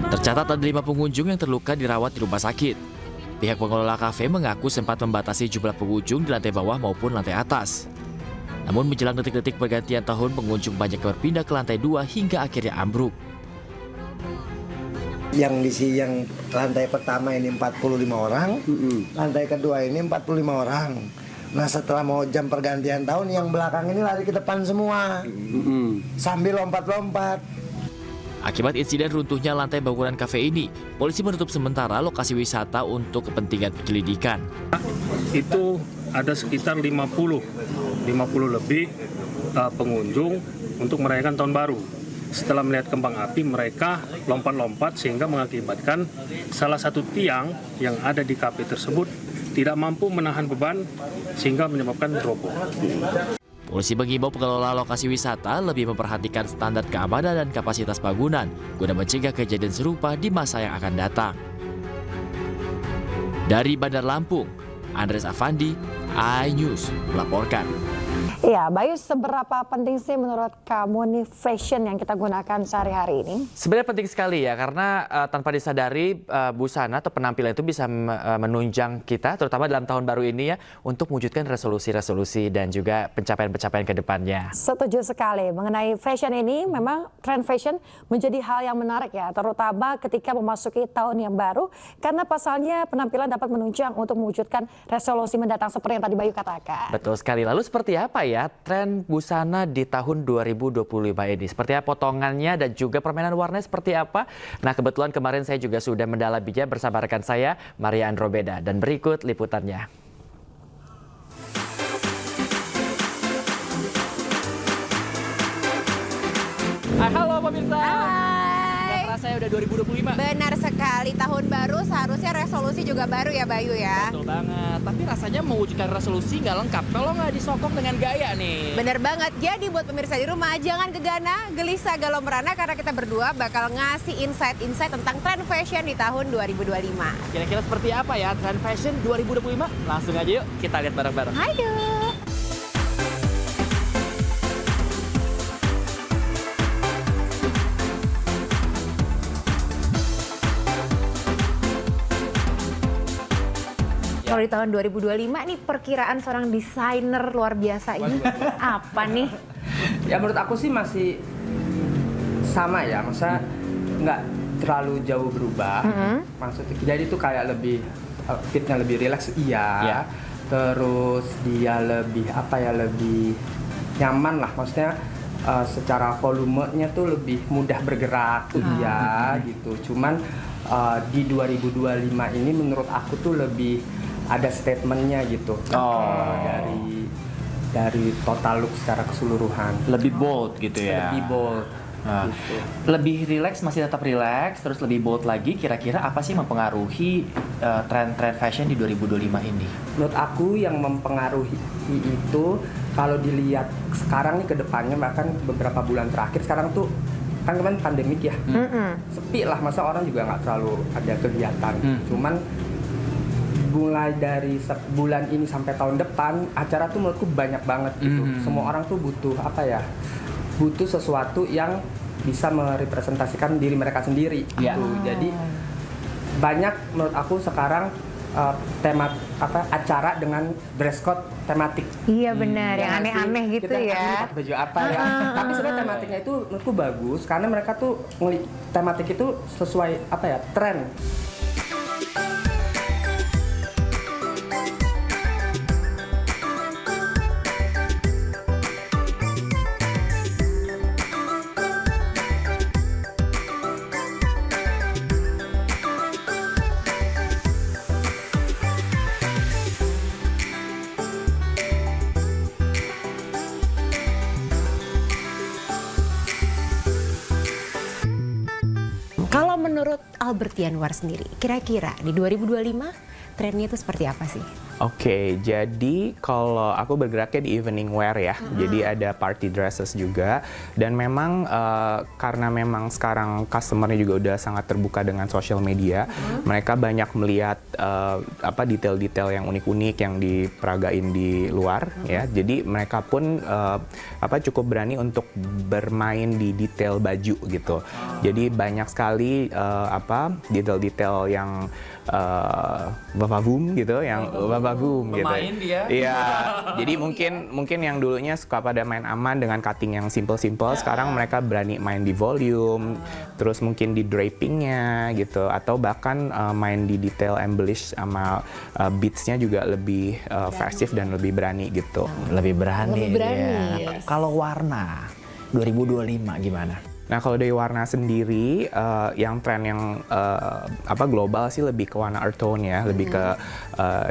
Tercatat ada 5 pengunjung yang terluka dirawat di rumah sakit. Pihak pengelola kafe mengaku sempat membatasi jumlah pengunjung di lantai bawah maupun lantai atas. Namun menjelang detik-detik pergantian tahun, pengunjung banyak berpindah ke lantai 2 hingga akhirnya ambruk. Yang lantai pertama ini 45 orang, lantai kedua ini 45 orang. Nah setelah mau jam pergantian tahun, yang belakang ini lari ke depan semua, sambil lompat-lompat. Akibat insiden runtuhnya lantai bangunan kafe ini, polisi menutup sementara lokasi wisata untuk kepentingan penyelidikan. Itu ada sekitar 50 lebih pengunjung untuk merayakan tahun baru. Setelah melihat kembang api, mereka lompat-lompat sehingga mengakibatkan salah satu tiang yang ada di kafe tersebut tidak mampu menahan beban sehingga menyebabkan roboh. Polisi mengimbau pengelola lokasi wisata lebih memperhatikan standar keamanan dan kapasitas bangunan guna mencegah kejadian serupa di masa yang akan datang. Dari Bandar Lampung, Andres Afandi, iNews melaporkan. Iya, Bayu, seberapa penting sih menurut kamu nih fashion yang kita gunakan sehari-hari ini? Sebenarnya penting sekali ya, karena tanpa disadari busana atau penampilan itu bisa menunjang kita, terutama dalam tahun baru ini ya, untuk mewujudkan resolusi-resolusi dan juga pencapaian-pencapaian ke depannya. Setuju sekali. Mengenai fashion ini, memang tren fashion menjadi hal yang menarik ya, terutama ketika memasuki tahun yang baru, karena pasalnya penampilan dapat menunjang untuk mewujudkan resolusi mendatang seperti yang tadi Bayu katakan. Betul sekali. Lalu seperti apa ya tren busana di tahun 2025 ini? Seperti apa potongannya dan juga permainan warnanya seperti apa? Nah, kebetulan kemarin saya juga sudah mendalaminya bersama rekan saya, Maria Andromeda. Dan berikut liputannya. Halo pemirsa. Rasanya udah 2025. Benar sekali, tahun baru seharusnya resolusi juga baru ya Bayu ya. Betul banget, tapi rasanya mewujudkan resolusi nggak lengkap kalau nggak disokong dengan gaya nih. Bener banget, jadi buat pemirsa di rumah jangan gegana, gelisah, galau merana karena kita berdua bakal ngasih insight-insight tentang tren fashion di tahun 2025. Kira-kira seperti apa ya tren fashion 2025? Langsung aja yuk kita lihat bareng-bareng. Ayo. Kalau di tahun 2025 nih perkiraan seorang desainer luar biasa ini apa nih? Ya menurut aku sih masih sama ya, maksudnya nggak terlalu jauh berubah. Maksudnya jadi itu kayak lebih fitnya lebih rileks, iya. Terus dia lebih apa ya, lebih nyaman lah, maksudnya secara volumenya tuh lebih mudah bergerak, iya gitu. Cuman di 2025 ini menurut aku tuh lebih ada statementnya gitu dari total look secara keseluruhan. Lebih bold gitu ya. Lebih bold. Gitu. Lebih relax, masih tetap relax, terus lebih bold lagi. Kira-kira apa sih mempengaruhi tren-tren fashion di 2025 ini? Menurut aku yang mempengaruhi itu kalau dilihat sekarang nih ke depannya, bahkan beberapa bulan terakhir sekarang tuh kan kemarin pandemik ya, sepi lah, masa orang juga nggak terlalu ada kegiatan. Cuman mulai dari bulan ini sampai tahun depan acara tuh menurutku banyak banget gitu. Semua orang tuh butuh apa ya? Butuh sesuatu yang bisa merepresentasikan diri mereka sendiri gitu. Jadi banyak menurut aku sekarang tema acara dengan dress code tematik. Iya benar, yang aneh-aneh gitu ya. Pakai baju apa ya? Tapi sebenarnya tematiknya itu menurutku bagus karena mereka tuh tematik itu sesuai apa ya? Tren. Kalau menurut Albert Yanuar sendiri, kira-kira di 2025 trennya itu seperti apa sih? Oke, jadi kalau aku bergeraknya di evening wear ya, jadi ada party dresses juga, dan memang karena memang sekarang customernya juga udah sangat terbuka dengan social media, mereka banyak melihat detail-detail yang unik-unik yang diperagain di luar ya, jadi mereka pun cukup berani untuk bermain di detail baju gitu, jadi banyak sekali detail-detail yang bababum gitu, yang bababum gitu. Pemain dia. Iya. Jadi mungkin yang dulunya suka pada main aman dengan cutting yang simple-simple, sekarang mereka berani main di volume, terus mungkin di drapingnya gitu, atau bahkan main di detail embellish sama beads-nya juga lebih festive dan lebih berani gitu. Lebih berani. Yes. Kalau warna 2025 gimana? Nah kalau dari warna sendiri, yang tren yang global sih lebih ke warna earth tone ya, lebih ke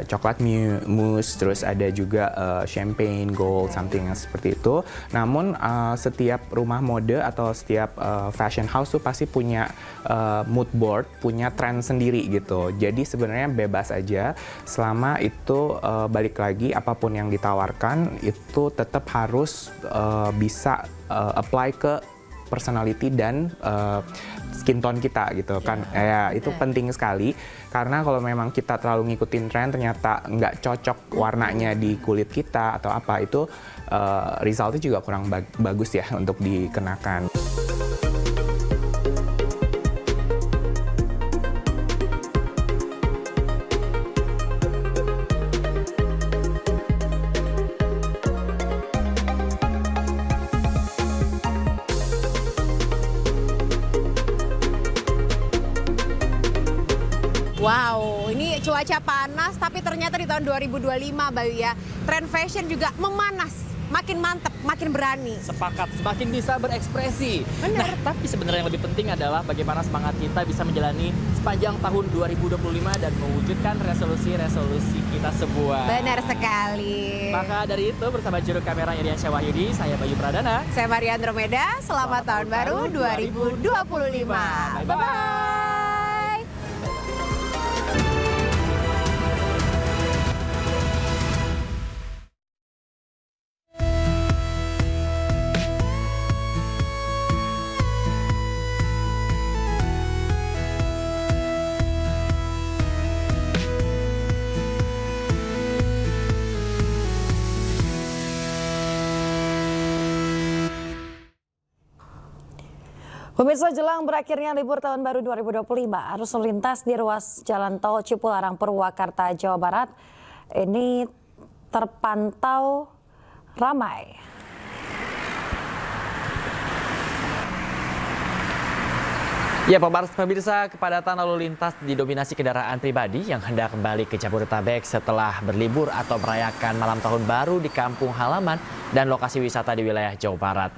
coklat mousse, terus ada juga champagne, gold, something yang seperti itu. Namun setiap rumah mode atau setiap fashion house tuh pasti punya mood board, punya tren sendiri gitu. Jadi sebenarnya bebas aja, selama itu balik lagi apapun yang ditawarkan itu tetap harus bisa apply ke personality dan skin tone kita gitu kan. Ya itu penting sekali karena kalau memang kita terlalu ngikutin tren ternyata nggak cocok warnanya di kulit kita atau apa, itu resultnya juga kurang bagus ya untuk dikenakan. Wow, ini cuaca panas tapi ternyata di tahun 2025 Bayu ya, tren fashion juga memanas, makin mantep, makin berani. Sepakat, semakin bisa berekspresi. Benar. Nah, tapi sebenarnya yang lebih penting adalah bagaimana semangat kita bisa menjalani sepanjang tahun 2025 dan mewujudkan resolusi-resolusi kita semua. Benar sekali. Maka dari itu bersama juru kamera Irian Syawahidi, saya Bayu Pradana. Saya Maria Andromeda, selamat tahun baru 2025. Bye-bye. Pemirsa, jelang berakhirnya libur tahun baru 2025, arus lalu lintas di ruas Jalan Tol Cipularang Purwakarta, Jawa Barat ini terpantau ramai. Ya, pemirsa, kepadatan lalu lintas didominasi kendaraan pribadi yang hendak kembali ke Jabodetabek setelah berlibur atau merayakan malam tahun baru di kampung halaman dan lokasi wisata di wilayah Jawa Barat.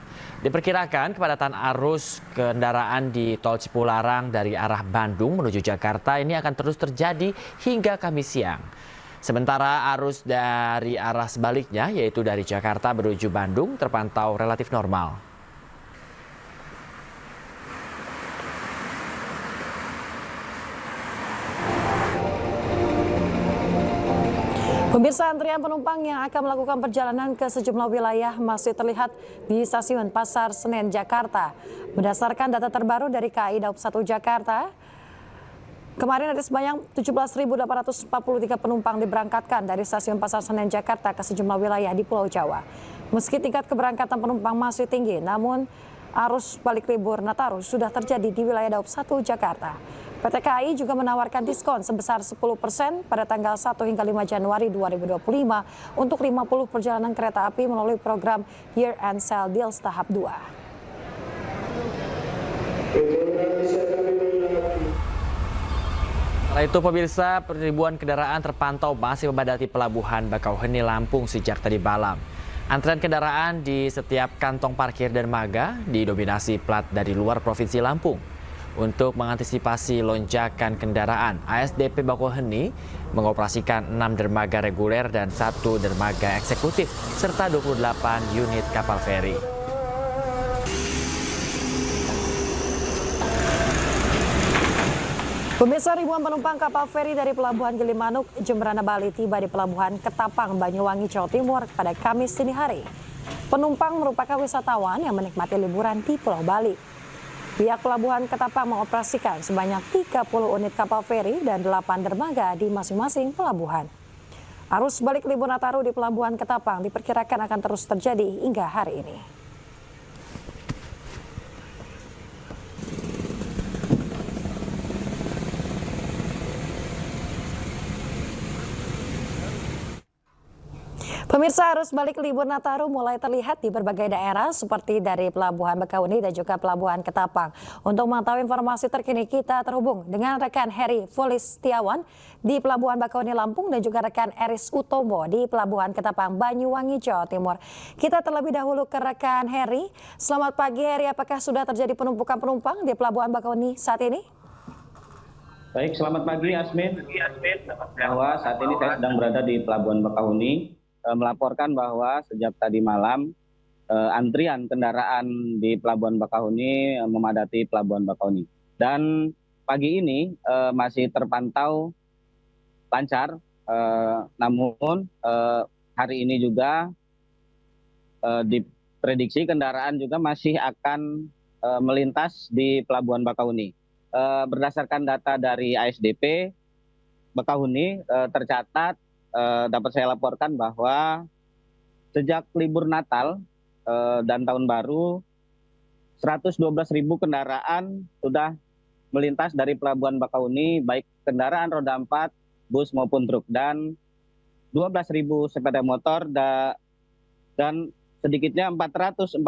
Diperkirakan kepadatan arus kendaraan di Tol Cipularang dari arah Bandung menuju Jakarta ini akan terus terjadi hingga Kamis siang. Sementara arus dari arah sebaliknya, yaitu dari Jakarta menuju Bandung, terpantau relatif normal. Pemirsa, antrian penumpang yang akan melakukan perjalanan ke sejumlah wilayah masih terlihat di stasiun Pasar Senen, Jakarta. Berdasarkan data terbaru dari KAI Daup 1 Jakarta, kemarin ada sebanyak 17.843 penumpang diberangkatkan dari stasiun Pasar Senen, Jakarta ke sejumlah wilayah di Pulau Jawa. Meski tingkat keberangkatan penumpang masih tinggi, namun arus balik libur Nataru sudah terjadi di wilayah Daup 1 Jakarta. PT KAI juga menawarkan diskon sebesar 10% pada tanggal 1 hingga 5 Januari 2025 untuk 50 perjalanan kereta api melalui program Year End Sale Deals tahap 2. Setelah itu pemirsa, ribuan kendaraan terpantau masih memadati Pelabuhan Bakauheni, Lampung sejak tadi malam. Antrean kendaraan di setiap kantong parkir dermaga didominasi plat dari luar Provinsi Lampung. Untuk mengantisipasi lonjakan kendaraan, ASDP Bakauheni mengoperasikan 6 dermaga reguler dan 1 dermaga eksekutif, serta 28 unit kapal feri. Pemirsa, ribuan penumpang kapal feri dari Pelabuhan Gilimanuk, Jemberana, Bali tiba di Pelabuhan Ketapang, Banyuwangi, Jawa Timur pada Kamis dini hari. Penumpang merupakan wisatawan yang menikmati liburan di Pulau Bali. Pihak Pelabuhan Ketapang mengoperasikan sebanyak 30 unit kapal feri dan 8 dermaga di masing-masing pelabuhan. Arus balik libur Nataru di Pelabuhan Ketapang diperkirakan akan terus terjadi hingga hari ini. Pemirsa, arus balik libur Nataru mulai terlihat di berbagai daerah seperti dari Pelabuhan Bakauheni dan juga Pelabuhan Ketapang. Untuk mengetahui informasi terkini, kita terhubung dengan rekan Heri Folistiawan di Pelabuhan Bakauheni, Lampung dan juga rekan Eris Utomo di Pelabuhan Ketapang, Banyuwangi, Jawa Timur. Kita terlebih dahulu ke rekan Heri. Selamat pagi Heri, apakah sudah terjadi penumpukan penumpang di Pelabuhan Bakauheni saat ini? Baik, selamat pagi Asmin. Bahwa saat ini saya sedang berada di Pelabuhan Bakauheni. Melaporkan bahwa sejak tadi malam antrian kendaraan di Pelabuhan Bakauheni memadati Pelabuhan Bakauheni. Dan pagi ini masih terpantau lancar, namun hari ini juga diprediksi kendaraan juga masih akan melintas di Pelabuhan Bakahuni. Berdasarkan data dari ASDP Bakahuni tercatat, dapat saya laporkan bahwa sejak libur Natal dan Tahun Baru 112.000 kendaraan sudah melintas dari Pelabuhan Bakahuni, baik kendaraan roda 4, bus maupun truk, dan 12.000 sepeda motor dan sedikitnya 445.000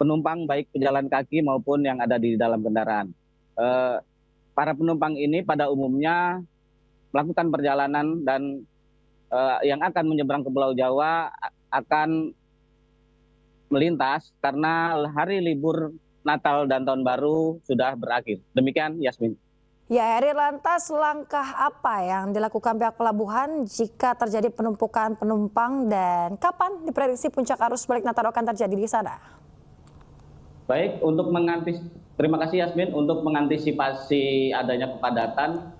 penumpang baik pejalan kaki maupun yang ada di dalam kendaraan. Para penumpang ini pada umumnya melakukan perjalanan dan yang akan menyeberang ke Pulau Jawa akan melintas karena hari libur Natal dan Tahun Baru sudah berakhir. Demikian, Yasmin. Ya, Eri, lantas langkah apa yang dilakukan pihak pelabuhan jika terjadi penumpukan penumpang dan kapan diprediksi puncak arus balik Natal akan terjadi di sana? Baik, terima kasih Yasmin. Untuk mengantisipasi adanya kepadatan,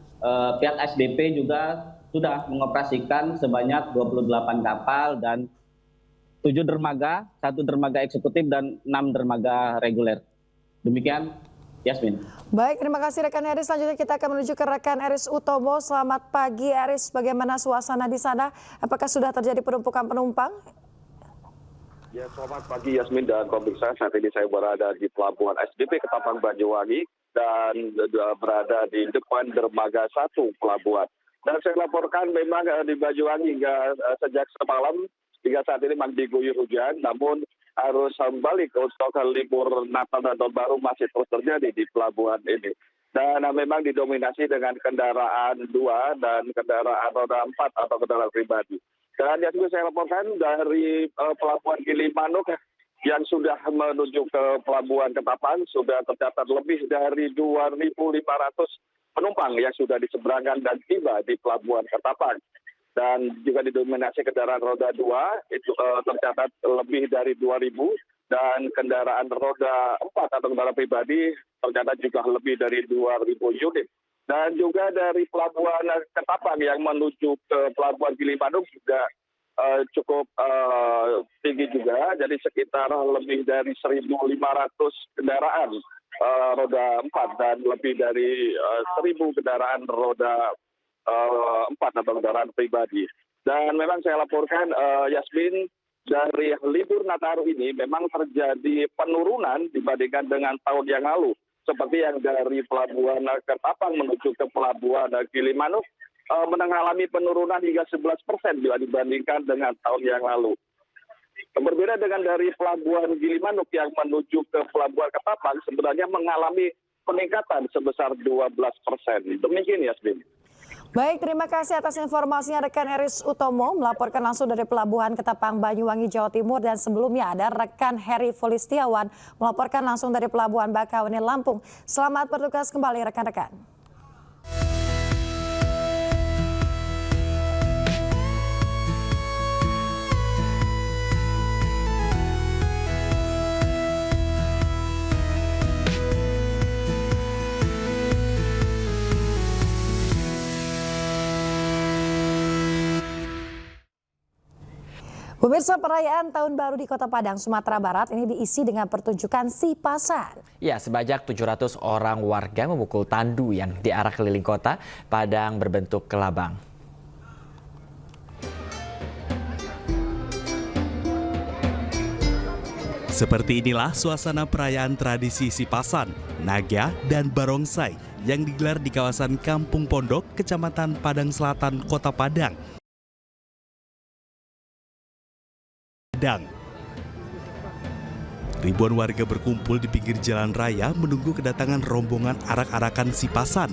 pihak SDP juga sudah mengoperasikan sebanyak 28 kapal dan 7 dermaga, 1 dermaga eksekutif dan 6 dermaga reguler. Demikian, Yasmin. Baik, terima kasih rekan Eris. Selanjutnya kita akan menuju ke rekan Eris Utomo. Selamat pagi Eris, bagaimana suasana di sana? Apakah sudah terjadi penumpukan penumpang? Ya, selamat pagi Yasmin dan pemirsa. Saat ini saya berada di Pelabuhan SDP Ketapang Banyuwangi dan berada di depan dermaga 1 pelabuhan. Dan saya laporkan memang di Banyuwangi hingga sejak semalam hingga saat ini masih diguyur hujan, namun arus balik untuk libur Natal dan Tahun Baru masih terus terjadi di pelabuhan ini. Dan memang didominasi dengan kendaraan 2 dan kendaraan roda 4 atau kendaraan pribadi. Dan yang saya laporkan dari Pelabuhan Gilimanuk yang sudah menuju ke Pelabuhan Ketapang sudah tercatat lebih dari 2.500 penumpang yang sudah diseberangkan dan tiba di Pelabuhan Ketapang. Dan juga didominasi kendaraan roda 2 itu tercatat lebih dari 2.000 dan kendaraan roda 4 atau kendaraan pribadi tercatat juga lebih dari 2.000 unit. Dan juga dari Pelabuhan Ketapang yang menuju ke Pelabuhan Gilimanuk juga cukup tinggi juga, jadi sekitar lebih dari 1.500 kendaraan roda 4 dan lebih dari 1.000 kendaraan roda 4 atau kendaraan pribadi. Dan memang saya laporkan Yasmin, dari libur Nataru ini memang terjadi penurunan dibandingkan dengan tahun yang lalu. Seperti yang dari Pelabuhan Ketapang menuju ke Pelabuhan Gilimanuk mengalami penurunan hingga 11% bila dibandingkan dengan tahun yang lalu. Berbeda dengan dari Pelabuhan Gilimanuk yang menuju ke Pelabuhan Ketapang sebenarnya mengalami peningkatan sebesar 12%. Demikian Yasmin. Baik, terima kasih atas informasinya rekan Eris Utomo melaporkan langsung dari Pelabuhan Ketapang Banyuwangi, Jawa Timur, dan sebelumnya ada rekan Heri Folistiawan melaporkan langsung dari Pelabuhan Bakahuni, Lampung. Selamat bertugas kembali rekan-rekan. Pemirsa, perayaan Tahun Baru di Kota Padang, Sumatera Barat ini diisi dengan pertunjukan sipasan. Ya, sebanyak 700 orang warga memukul tandu yang diarak keliling kota Padang berbentuk kelabang. Seperti inilah suasana perayaan tradisi sipasan, naga, dan barongsai yang digelar di kawasan Kampung Pondok, Kecamatan Padang Selatan, Kota Padang. Ribuan warga berkumpul di pinggir jalan raya menunggu kedatangan rombongan arak-arakan sipasan.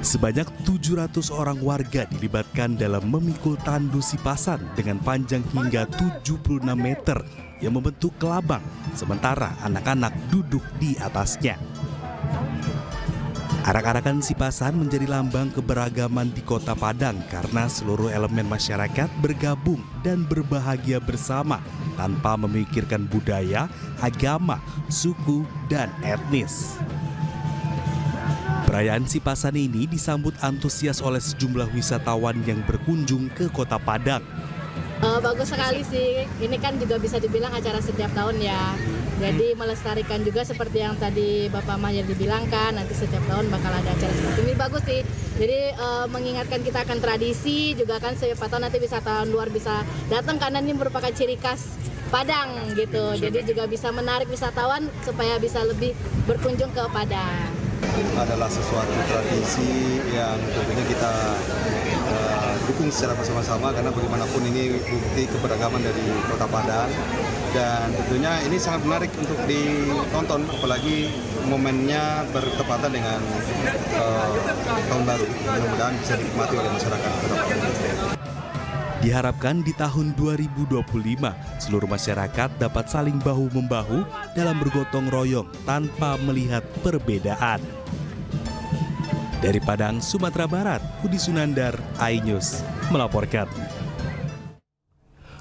Sebanyak 700 orang warga dilibatkan dalam memikul tandu sipasan dengan panjang hingga 76 meter yang membentuk kelabang, sementara anak-anak duduk di atasnya. Arak-arakan sipasan menjadi lambang keberagaman di Kota Padang karena seluruh elemen masyarakat bergabung dan berbahagia bersama tanpa memikirkan budaya, agama, suku, dan etnis. Perayaan sipasan ini disambut antusias oleh sejumlah wisatawan yang berkunjung ke Kota Padang. Bagus sekali sih. Ini kan juga bisa dibilang acara setiap tahun ya. Jadi melestarikan juga seperti yang tadi Bapak Mahyar dibilangkan, nanti setiap tahun bakal ada acara seperti ini. Bagus sih. Jadi mengingatkan kita akan tradisi juga kan, siapa tahu nanti wisatawan luar bisa datang karena ini merupakan ciri khas Padang gitu. Jadi juga bisa menarik wisatawan supaya bisa lebih berkunjung ke Padang. Adalah sesuatu tradisi yang tentunya kita dukung secara bersama-sama karena bagaimanapun ini bukti keberagaman dari Kota Padang, dan tentunya ini sangat menarik untuk ditonton, apalagi momennya bertepatan dengan tahun baru. Mudah-mudahan bisa dinikmati oleh masyarakat Kota Padang. Diharapkan di tahun 2025, seluruh masyarakat dapat saling bahu-membahu dalam bergotong royong tanpa melihat perbedaan. Dari Padang, Sumatera Barat, Budi Sunandar, iNews melaporkan.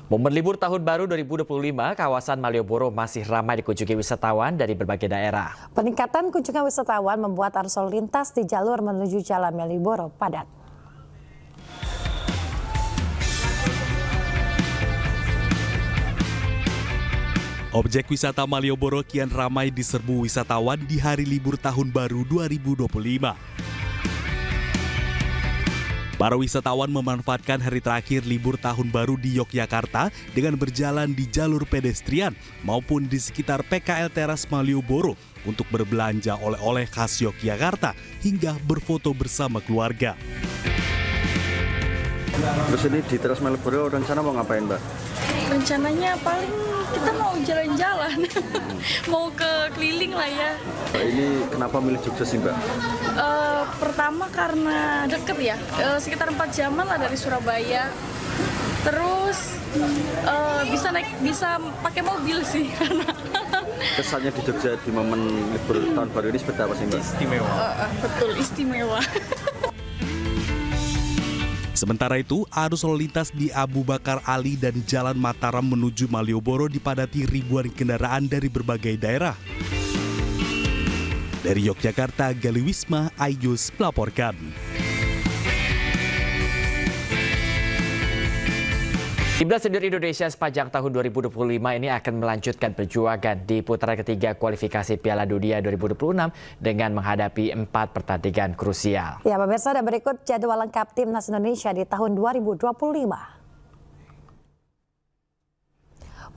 Momen libur tahun baru 2025, kawasan Malioboro masih ramai dikunjungi wisatawan dari berbagai daerah. Peningkatan kunjungan wisatawan membuat arus lalu lintas di jalur menuju Jalan Malioboro padat. Objek wisata Malioboro kian ramai diserbu wisatawan di hari libur tahun baru 2025. Para wisatawan memanfaatkan hari terakhir libur tahun baru di Yogyakarta dengan berjalan di jalur pedestrian maupun di sekitar PKL Teras Malioboro untuk berbelanja oleh-oleh khas Yogyakarta hingga berfoto bersama keluarga. Terus ini di Teras Malioboro rencana mau ngapain, Mbak? Rencananya paling kita mau jalan-jalan, mau ke keliling lah ya. Ini kenapa milih Jogja sih, Mbak? Pertama karena deket ya, sekitar 4 jaman lah dari Surabaya. Terus bisa pakai mobil sih. Kesannya di Jogja di momen libur tahun baru ini seperti apa sih, Mbak? Istimewa. Betul, istimewa. Sementara itu, arus lalu lintas di Abu Bakar Ali dan Jalan Mataram menuju Malioboro dipadati ribuan kendaraan dari berbagai daerah. Dari Yogyakarta, Gali Wisma, iNews melaporkan. Timnas senior Indonesia sepanjang tahun 2025 ini akan melanjutkan perjuangan di putaran ketiga kualifikasi Piala Dunia 2026 dengan menghadapi 4 pertandingan krusial. Ya, pemirsa, dan berikut jadwal lengkap Timnas Indonesia di tahun 2025.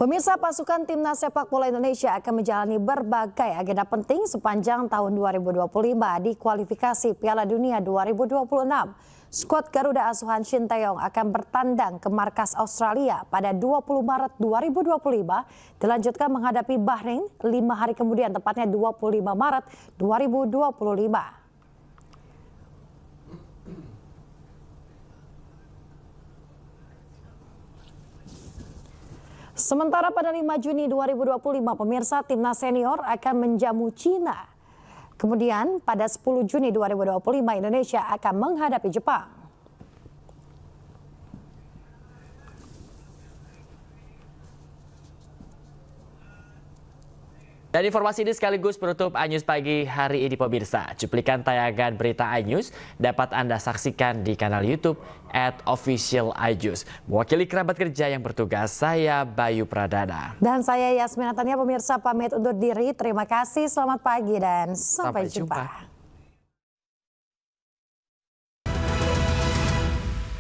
Pemirsa, pasukan Timnas sepak bola Indonesia akan menjalani berbagai agenda penting sepanjang tahun 2025 di kualifikasi Piala Dunia 2026. Skuad Garuda asuhan Shin Tae-yong akan bertandang ke markas Australia pada 20 Maret 2025, dilanjutkan menghadapi Bahrain 5 hari kemudian, tepatnya 25 Maret 2025. Sementara pada 5 Juni 2025, pemirsa, Timnas senior akan menjamu Cina. Kemudian pada 10 Juni 2025 Indonesia akan menghadapi Jepang. Dan informasi ini sekaligus penutup iNews pagi hari ini, pemirsa. Cuplikan tayangan berita iNews dapat Anda saksikan di kanal YouTube @officialinews. Mewakili kerabat kerja yang bertugas, saya Bayu Pradana. Dan saya Yasmin Natania, pemirsa pamit undur diri. Terima kasih, selamat pagi dan sampai jumpa.